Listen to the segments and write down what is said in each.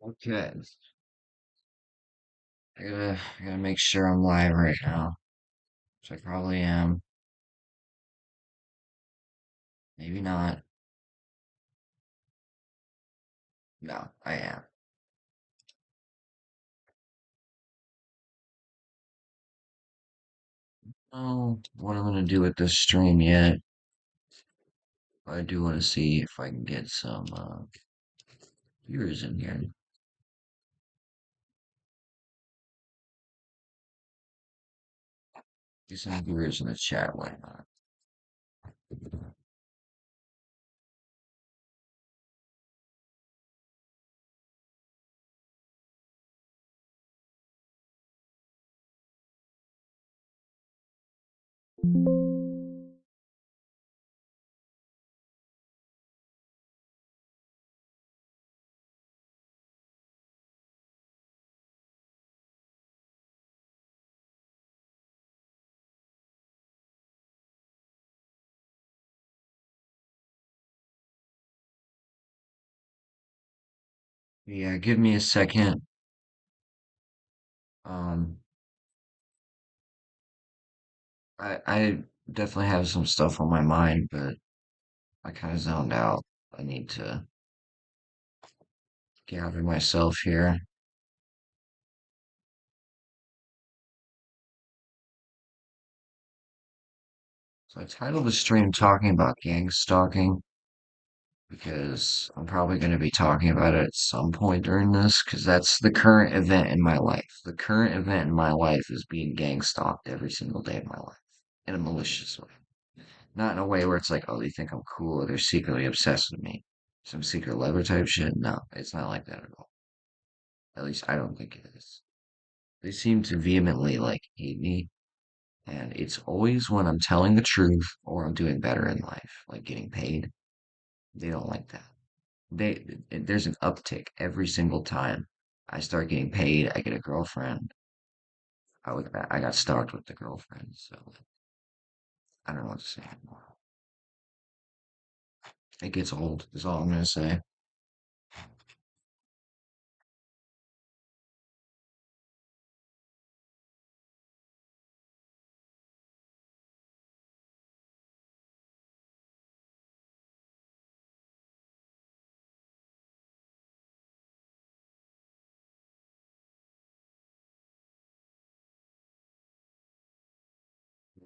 Okay, I gotta make sure I'm live right now, which I probably am. Maybe not. No, I am. Oh, what I'm gonna do with this stream yet? I do want to see if I can get some viewers in here. Get some viewers in the chat. Why not? Yeah, give me a second. Um, I definitely have some stuff on my mind, but I kind of zoned out. I need to gather myself here. So I titled the stream talking about gang stalking, because I'm probably going to be talking about it at some point during this, because that's the current event in my life. The current event in my life is being gang stalked every single day of my life in a malicious way. Not in a way where it's like, oh, they think I'm cool or they're secretly obsessed with me. Some secret lover type shit. No, it's not like that at all. At least I don't think it is. They seem to vehemently like hate me, and it's always when I'm telling the truth or I'm doing better in life, like getting paid. They don't like that. There's an uptick every single time I start getting paid. I get a girlfriend. I got stalked with the girlfriend, so I don't know what to say anymore. It gets old. Is all I'm gonna say.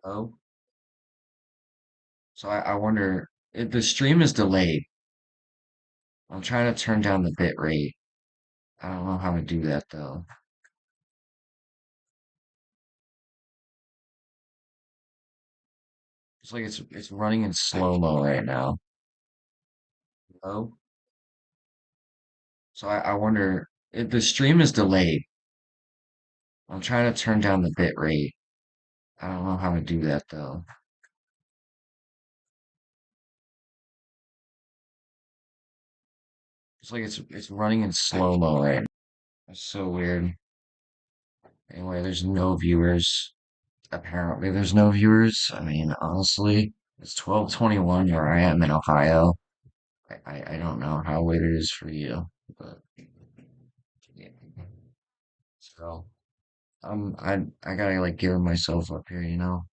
Oh, so I wonder if the stream is delayed. I'm trying to turn down the bit rate. I don't know how to do that though. It's like it's running in slow mo right now. Oh, so I wonder if the stream is delayed. I'm trying to turn down the bit rate. I don't know how to do that though. It's like it's running in slow mo right now. That's so weird. Anyway, there's no viewers. Apparently, there's no viewers. I mean, honestly, it's 12:21 where I am in Ohio. I don't know how late it is for you, but yeah. So I gotta like gear myself up here, you know.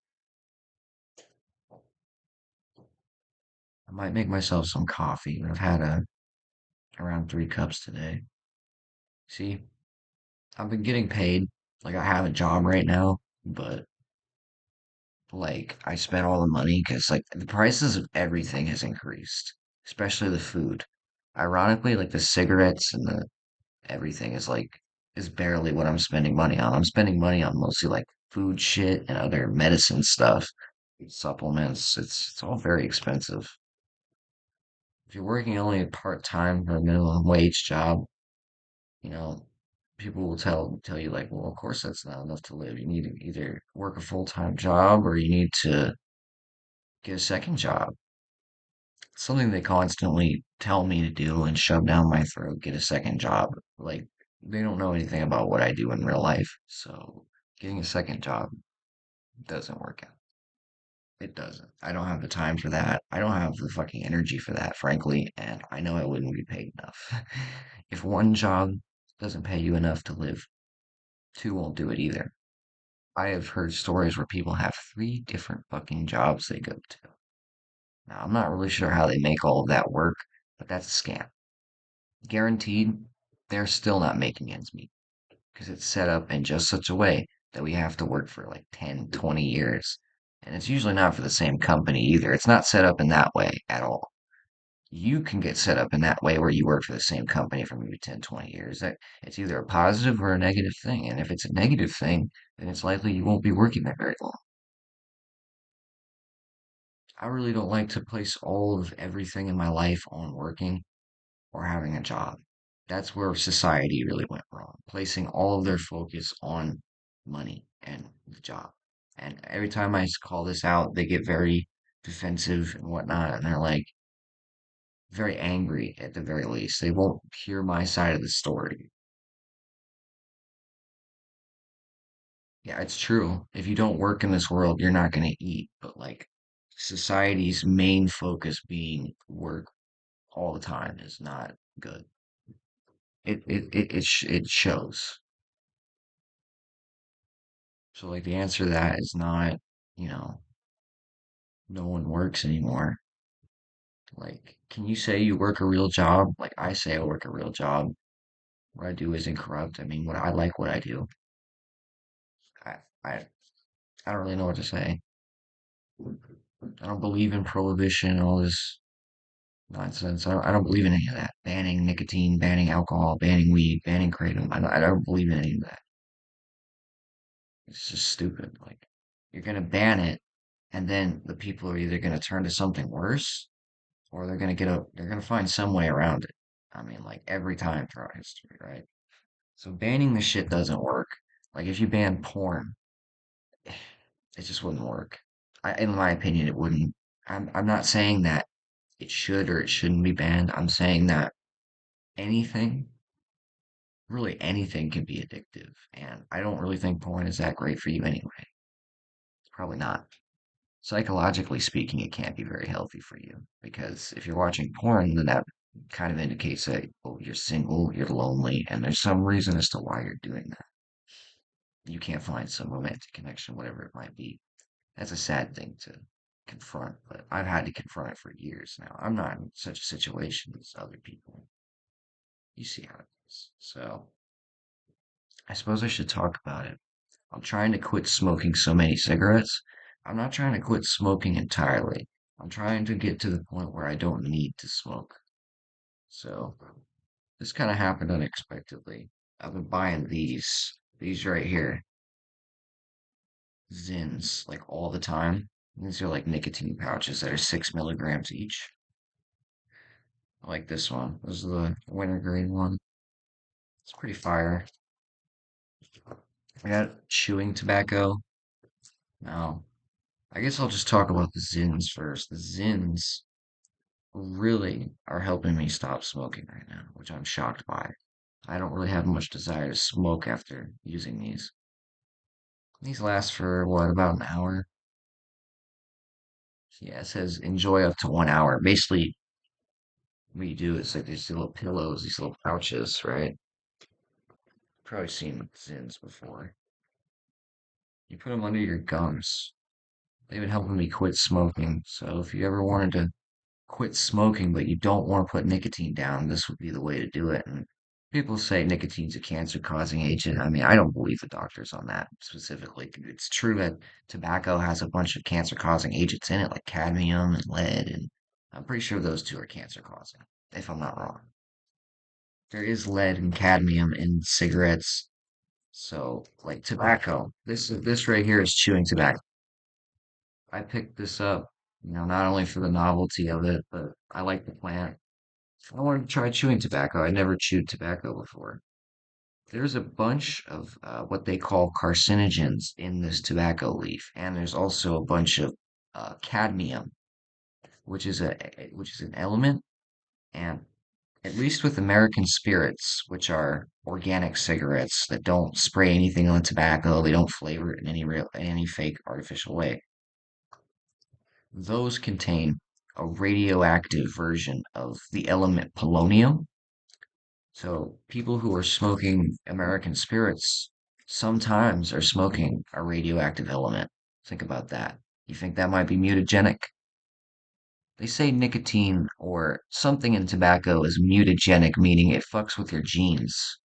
I might make myself some coffee. I've had around 3 cups today. See, I've been getting paid. Like I have a job right now, but like I spent all the money because like the prices of everything has increased, especially the food. Ironically, like the cigarettes and the everything is barely what I'm spending money on. I'm spending money on mostly like food shit and other medicine stuff, supplements. It's all very expensive. If you're working only a part-time or a minimum wage job, you know, people will tell you like, well, of course that's not enough to live. You need to either work a full-time job or you need to get a second job. Something they constantly tell me to do and shove down my throat, get a second job. Like, they don't know anything about what I do in real life. So, getting a second job doesn't work out. It doesn't. I don't have the time for that. I don't have the fucking energy for that, frankly, and I know I wouldn't be paid enough. If one job Doesn't pay you enough to live. Two won't do it either. I have heard stories where people have three different fucking jobs they go to. Now, I'm not really sure how they make all of that work, but that's a scam. Guaranteed, they're still not making ends meet because it's set up in just such a way that we have to work for like 10, 20 years. And it's usually not for the same company either. It's not set up in that way at all. You can get set up in that way where you work for the same company for maybe 10, 20 years. That it's either a positive or a negative thing. And if it's a negative thing, then it's likely you won't be working there very long. I really don't like to place all of everything in my life on working or having a job. That's where society really went wrong, placing all of their focus on money and the job. And every time I call this out, they get very defensive and whatnot, and they're like very angry at the very least. They won't hear my side of the story. Yeah, it's true. If you don't work in this world, you're not going to eat. But like society's main focus being work all the time is not good. It shows. So like the answer to that is not, you know, no one works anymore. Like, can you say you work a real job? Like I say I work a real job. What I do isn't corrupt. I mean, what I like what I do. I I I don't really know what to say. I don't believe in prohibition and all this nonsense. I don't believe in any of that. Banning nicotine, banning alcohol, banning weed, banning kratom. I don't believe in any of that. It's just stupid. Like, you're gonna ban it, and then the people are either gonna turn to something worse, or they're gonna find some way around it. I mean, like every time throughout history, right? So banning the shit doesn't work. Like if you ban porn, it just wouldn't work. In my opinion, it wouldn't. I'm not saying that it should or it shouldn't be banned. I'm saying that anything, really anything, can be addictive, and I don't really think porn is that great for you anyway. Probably not. Psychologically speaking, it can't be very healthy for you because if you're watching porn, then that kind of indicates that, well, you're single, you're lonely, and there's some reason as to why you're doing that. You can't find some romantic connection, whatever it might be. That's a sad thing to confront, but I've had to confront it for years now. I'm not in such a situation as other people. You see how it is. So I suppose I should talk about it. I'm trying to quit smoking so many cigarettes. I'm not trying to quit smoking entirely. I'm trying to get to the point where I don't need to smoke. So this kind of happened unexpectedly. I've been buying these right here, Zins, like all the time. These are like nicotine pouches that are 6 milligrams each. I like this one. This is the wintergreen one. It's pretty fire. I got chewing tobacco. Now, I guess I'll just talk about the Zins first. The Zins really are helping me stop smoking right now, which I'm shocked by. I don't really have much desire to smoke after using these. These last for what, about an hour? Yeah, it says enjoy up to 1 hour. Basically, what you do is like these little pillows, these little pouches, right? Probably seen Zins before. You put them under your gums. They've been helping me quit smoking. So if you ever wanted to quit smoking, but you don't want to put nicotine down, this would be the way to do it. And people say nicotine's a cancer-causing agent. I mean, I don't believe the doctors on that specifically. It's true that tobacco has a bunch of cancer-causing agents in it, like cadmium and lead, and I'm pretty sure those two are cancer-causing, if I'm not wrong. There is lead and cadmium in cigarettes, so like tobacco. This right here is chewing tobacco. I picked this up, not only for the novelty of it, but I like the plant. I wanted to try chewing tobacco. I never chewed tobacco before. There's a bunch of what they call carcinogens in this tobacco leaf, and there's also a bunch of cadmium, which is an element, and at least with American spirits, which are organic cigarettes that don't spray anything on tobacco, they don't flavor it in any fake artificial way. Those contain a radioactive version of the element polonium. So people who are smoking American spirits sometimes are smoking a radioactive element. Think about that. You think that might be mutagenic? They say nicotine or something in tobacco is mutagenic, meaning it fucks with your genes.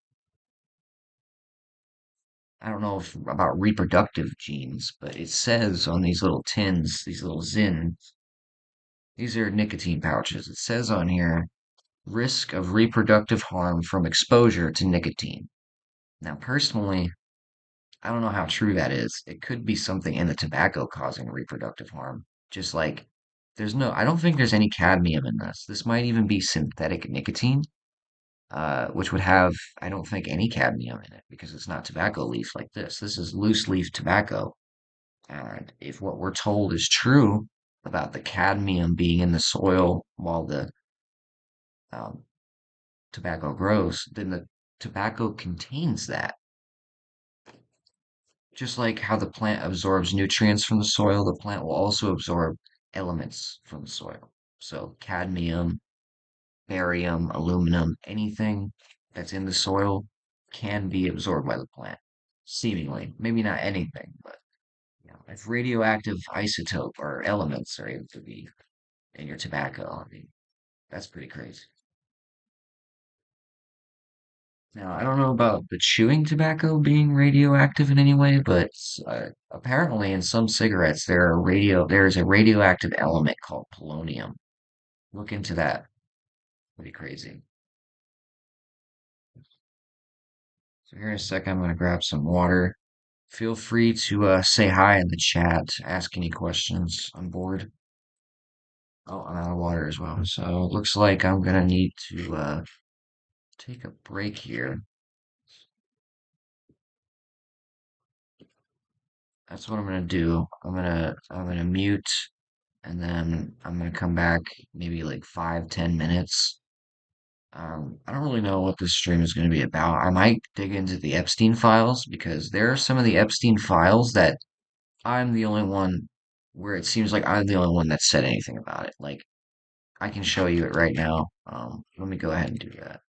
I don't know if about reproductive genes, but it says on these little tins, these little zins, these are nicotine pouches. It says on here, risk of reproductive harm from exposure to nicotine. Now, personally, I don't know how true that is. It could be something in the tobacco causing reproductive harm. Just like I don't think there's any cadmium in this. This might even be synthetic nicotine, which would have, I don't think, any cadmium in it because it's not tobacco leaf like this. This is loose leaf tobacco. And if what we're told is true about the cadmium being in the soil while the um, tobacco grows, then the tobacco contains that. Just like how the plant absorbs nutrients from the soil, the plant will also absorb elements from the soil. So cadmium, barium, aluminum, anything that's in the soil can be absorbed by the plant. Seemingly. Maybe not anything, but if radioactive isotope or elements are able to be in your tobacco, I mean, that's pretty crazy. Now, I don't know about the chewing tobacco being radioactive in any way, but apparently in some cigarettes there is a radioactive element called polonium. Look into that. Pretty crazy. So here in a second, I'm gonna grab some water. Feel free to say hi in the chat, ask any questions. I'm bored. Oh, I'm out of water as well. So it looks like I'm gonna need to take a break here. That's what I'm gonna do. I'm gonna mute and then I'm gonna come back maybe like 5, 10 minutes. I don't really know what this stream is gonna be about. I might dig into the Epstein files because there are some of the Epstein files that I'm the only one where it seems like I'm the only one that said anything about it. Like I can show you it right now. Let me go ahead and do that.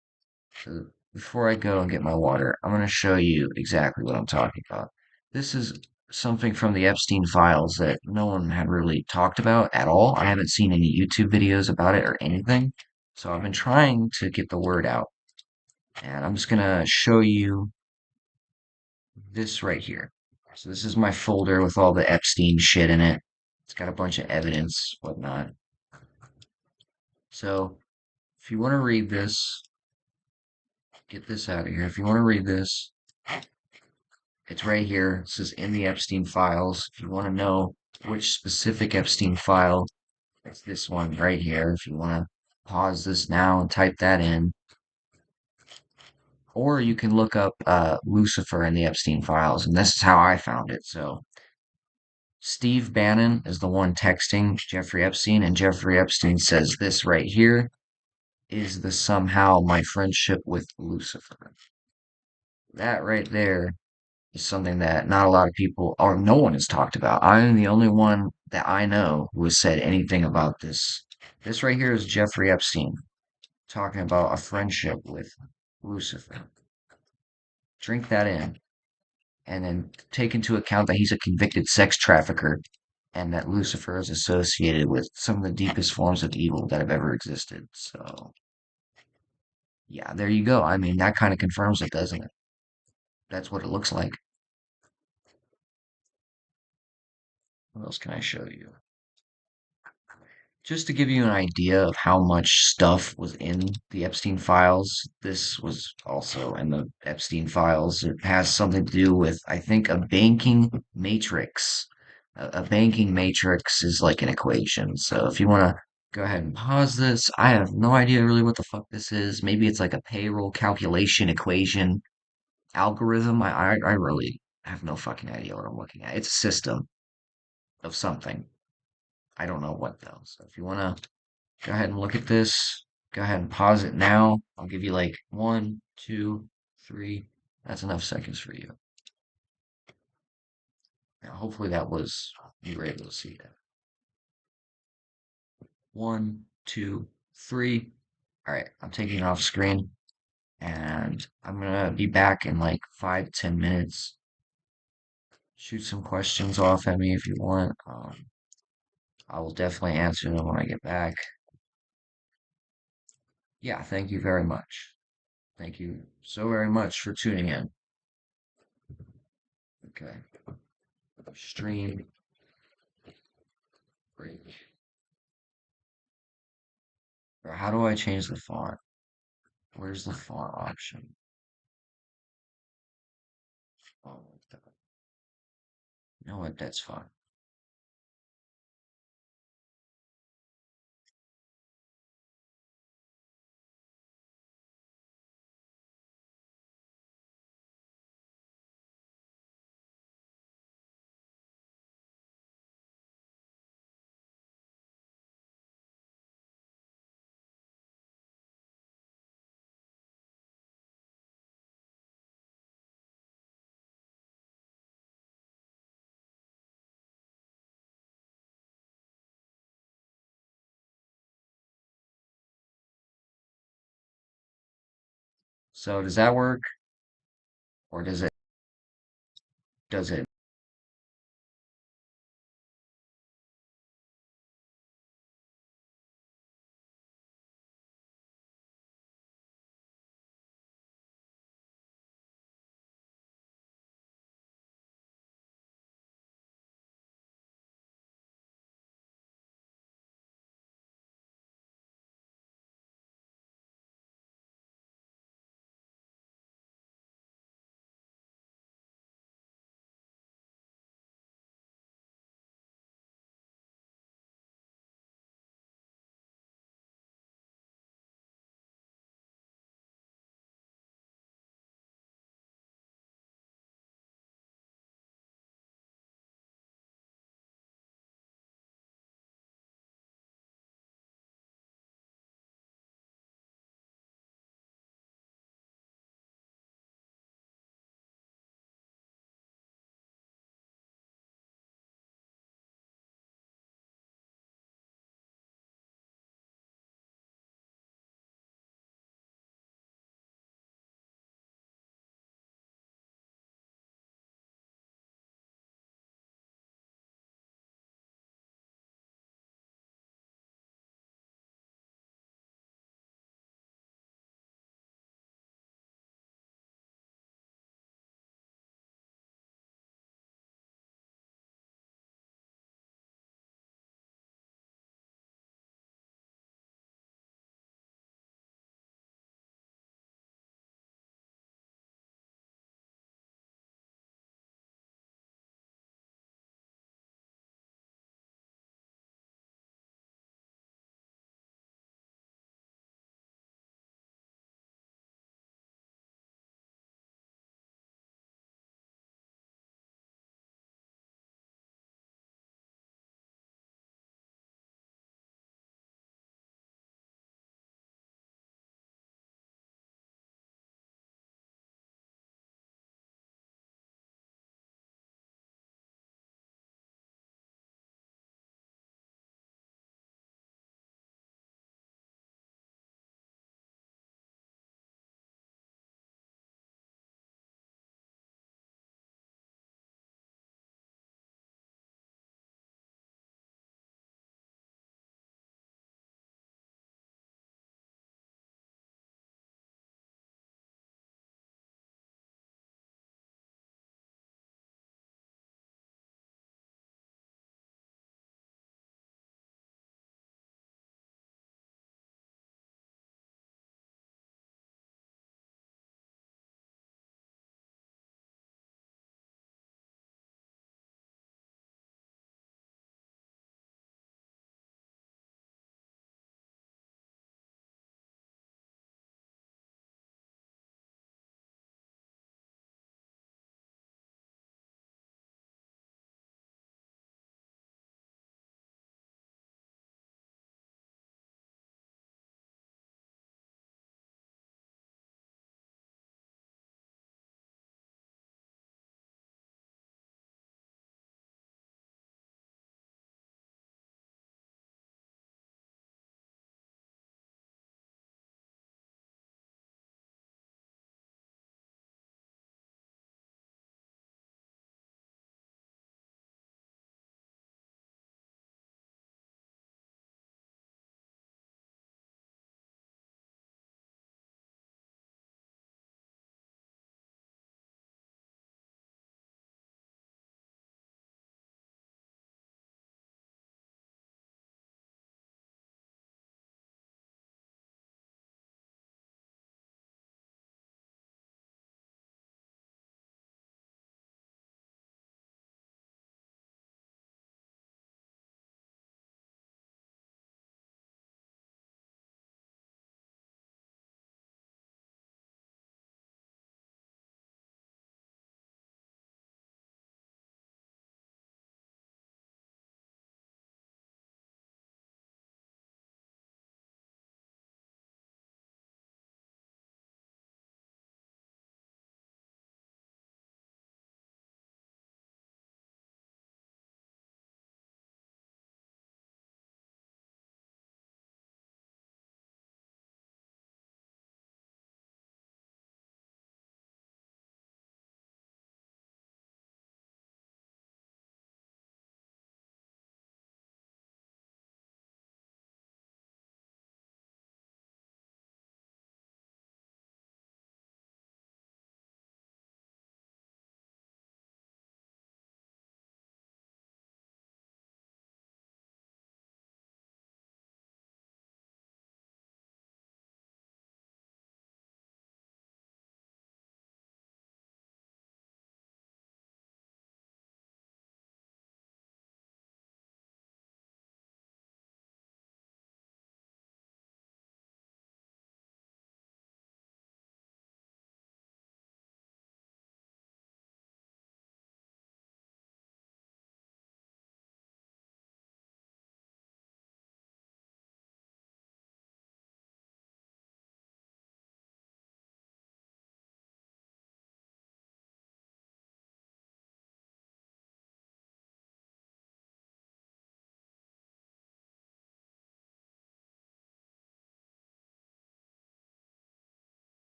So before I go and get my water, I'm going to show you exactly what I'm talking about. This is something from the Epstein files that no one had really talked about at all. I haven't seen any YouTube videos about it or anything. So I've been trying to get the word out. And I'm just going to show you this right here. So this is my folder with all the Epstein shit in it. It's got a bunch of evidence, whatnot. So if you want to read this, get this out of here. If you want to read this, it's right here. It says in the Epstein files. If you want to know which specific Epstein file, it's this one right here. If you want to pause this now and type that in, or you can look up Lucifer in the Epstein files, and this is how I found it. So Steve Bannon is the one texting Jeffrey Epstein, and Jeffrey Epstein says this right here is the somehow my friendship with Lucifer. That right there is something that not a lot of people or no one has talked about. I'm the only one that I know who has said anything about this. This right here is Jeffrey Epstein talking about a friendship with Lucifer. Drink that in, and then take into account that he's a convicted sex trafficker and that Lucifer is associated with some of the deepest forms of evil that have ever existed. So, yeah, there you go. I mean, that kind of confirms it, doesn't it? That's what it looks like. What else can I show you? Just to give you an idea of how much stuff was in the Epstein files, this was also in the Epstein files. It has something to do with, I think, a banking matrix. A banking matrix is like an equation. So if you want to go ahead and pause this, I have no idea really what the fuck this is. Maybe it's like a payroll calculation equation algorithm. I really have no fucking idea what I'm looking at. It's a system of something. I don't know what though. So if you want to go ahead and look at this. Go ahead and pause it now. I'll give you like 1, 2, 3. That's enough seconds for you. Now, hopefully you were able to see that. 1, 2, 3. All right, I'm taking it off screen. and I'm gonna be back in like 5, 10 minutes. Shoot some questions off at me if you want. I will definitely answer them when I get back. Yeah, thank you very much. Thank you so very much for tuning in. Okay. Stream break. Or how do I change the font? Where's the font option? Oh, you know what? That's fine. So does that work? Or does it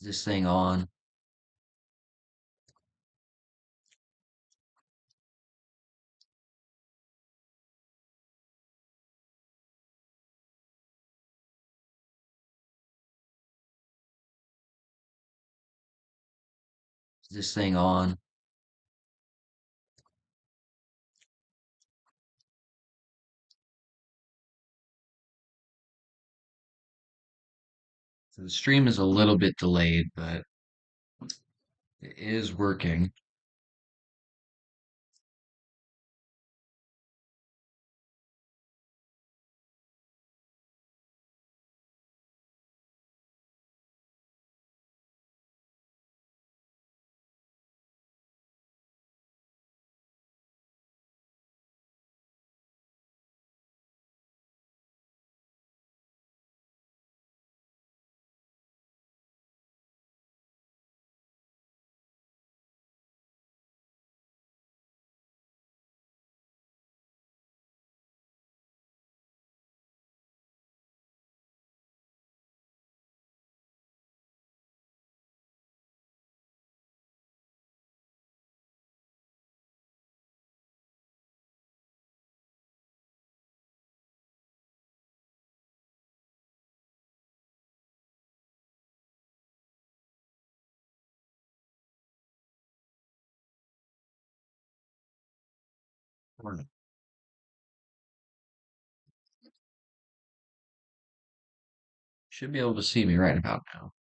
Is this thing on? Is this thing on? So the stream is a little bit delayed, but it is working. Should be able to see me right about now.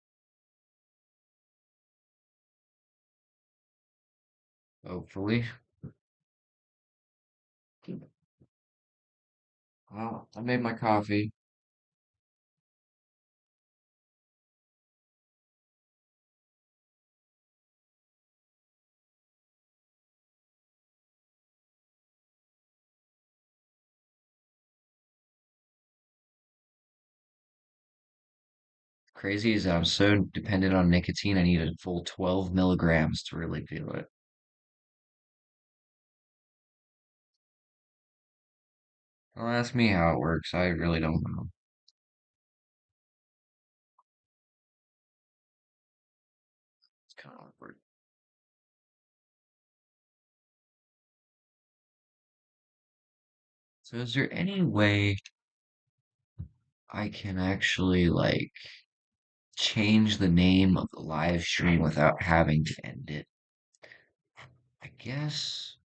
Hopefully. Well, I made my coffee. Crazy is that I'm so dependent on nicotine, I need a full 12 milligrams to really feel it. Don't ask me how it works. I really don't know. It's kind of awkward. So is there any way I can actually like change the name of the live stream without having to end it? I guess